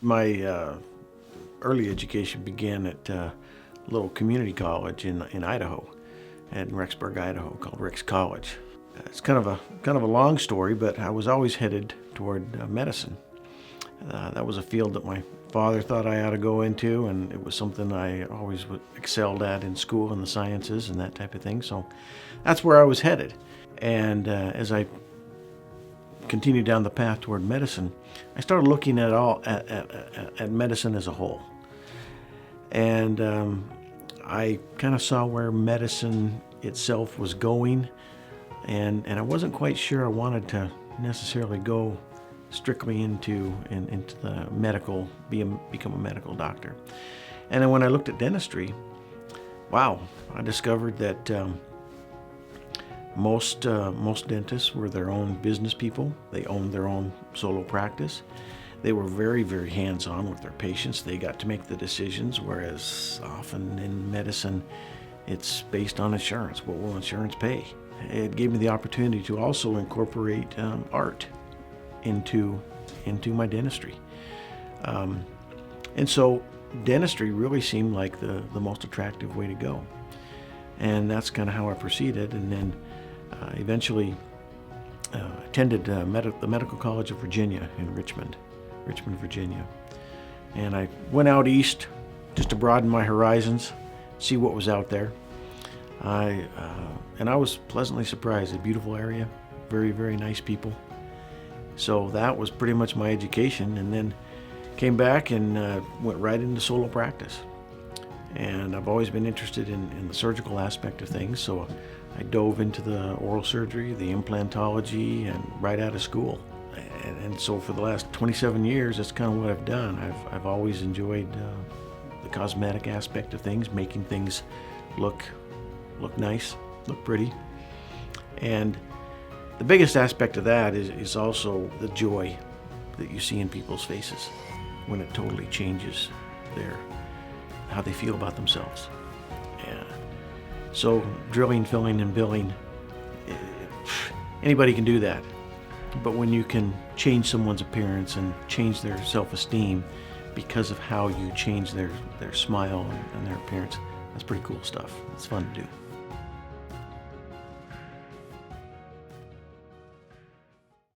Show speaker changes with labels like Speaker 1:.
Speaker 1: My early education began at a little community college in Idaho, in Rexburg, Idaho, called Rick's College. It's kind of a long story, but I was always headed toward medicine. That was a field that my father thought I ought to go into, and it was something I always excelled at in school in the sciences and that type of thing. So that's where I was headed. And as I continued down the path toward medicine, I started looking at medicine as a whole. And I kind of saw where medicine itself was going, and I wasn't quite sure I wanted to necessarily go strictly into the medical, become a medical doctor. And then when I looked at dentistry, wow, I discovered that most dentists were their own business people. They owned their own solo practice. They were very, very hands-on with their patients. They got to make the decisions, whereas often in medicine, it's based on insurance. What will insurance pay? It gave me the opportunity to also incorporate art into my dentistry. And so dentistry really seemed like the most attractive way to go. And that's kind of how I proceeded. And then eventually attended the Medical College of Virginia in Richmond, Virginia. And I went out east just to broaden my horizons, see what was out there. And I was pleasantly surprised. A beautiful area, very, very nice people. So that was pretty much my education, and then came back and went right into solo practice. And I've always been interested in the surgical aspect of things, so I dove into the oral surgery, the implantology, and right out of school. And so for the last 27 years, that's kind of what I've done. I've always enjoyed the cosmetic aspect of things, making things look nice, look pretty. And the biggest aspect of that is also the joy that you see in people's faces when it totally changes how they feel about themselves. Yeah. So drilling, filling, and billing, anybody can do that. But when you can change someone's appearance and change their self-esteem because of how you change their smile and their appearance, that's pretty cool stuff. It's fun to do.